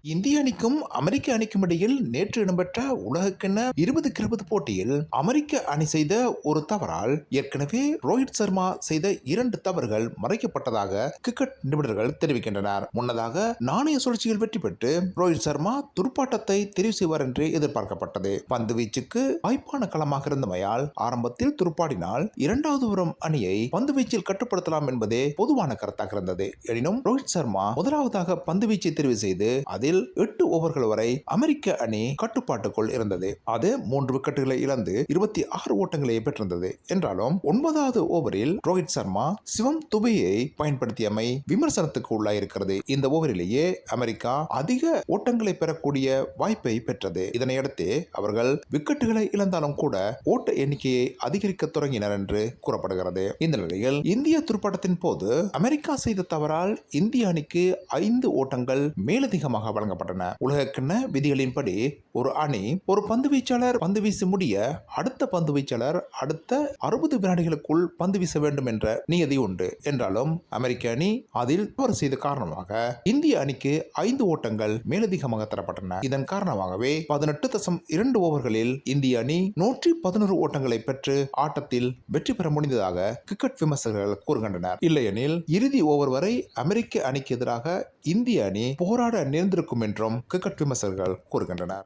இந்திய அணிக்கும் அமெரிக்க அணிக்கும் இடையில் நேற்று இடம்பெற்ற உலகக்கிண்ண 20 போட்டியில் அமெரிக்க அணி செய்த ஒரு தவறால் ஏற்கனவே ரோஹித் சர்மா செய்த 2 தவறுகள் மறைக்கப்பட்டதாக கிரிக்கெட் நிபுணர்கள் தெரிவிக்கின்றனர். முன்னதாக நாணய சுழற்சியில் வெற்றி பெற்று ரோஹித் சர்மா துடுப்பாட்டத்தை தெரிவு செய்வார் என்று எதிர்பார்க்கப்பட்டது. பந்து வீச்சுக்கு வாய்ப்பான களமாக இருந்தமையால் ஆரம்பத்தில் துடுப்பாடினால் இரண்டாவது வரும் அணியை பந்து வீச்சில் கட்டுப்படுத்தலாம் என்பதே பொதுவான கருத்தாக இருந்தது. எனினும் ரோஹித் சர்மா முதலாவதாக பந்து வீச்சை தெரிவு செய்து அதில் 8 ஓவர்கள் வரை அமெரிக்க அணி கட்டுப்பாட்டுக்குள் இருந்தது. அது 3 விக்கெட்டுகளை இழந்து 26 ஓட்டங்களை பெற்றிருந்தது. என்றாலும் 9வது ஓவரில் ரோஹித் சர்மா சிவம் துபேயை பயன்படுத்தியமை விமர்சனத்துக்கு உள்ளாயிருக்கிறது. இந்த ஓவரிலேயே அமெரிக்கா அதிக ஓட்டங்களை பெறக்கூடிய வாய்ப்பை பெற்றது. இதனையடுத்து அவர்கள் விக்கெட்டுகளை இழந்தாலும் கூட ஓட்ட எண்ணிக்கையை அதிகரிக்க தொடங்கினர் என்று கூறப்படுகிறது. இந்த நிலையில் இந்திய துடுப்பாட்டத்தின் போது அமெரிக்கா செய்த தவறால் இந்திய அணிக்கு 5 ஓட்டங்கள் மேலதிகமாக வழங்கப்பட்டன. உலகக்கிண்ண விதிகளின்படி ஒரு அணி ஒரு பந்து வீச்சாளர் பந்து வீச முடிய அடுத்த பந்து வீச்சாளர் அடுத்த 60 வினாடிகளுக்குள் பந்து வீச வேண்டும் என்ற நியதி உண்டு. என்றாலும் அமெரிக்க அணி அதில் தவறு செய்த காரணமாக இந்திய அணிக்கு 5 ஓட்டங்கள் மேலதிகமாக தரப்பட்டன. இதன் காரணமாகவே 18.2 ஓவர்களில் இந்திய அணி 111 ஓட்டங்களை பெற்று ஆட்டத்தில் வெற்றி பெற முடிந்ததாக கிரிக்கெட் விமர்சகர்கள் கூறுகின்றனர். இல்லையெனில் இறுதி ஓவர் வரை அமெரிக்க அணிக்கு எதிராக இந்திய அணி போராட நேர்ந்திருக்கும் என்றும் கிரிக்கெட் விமர்சகர்கள் கூறுகின்றனர்.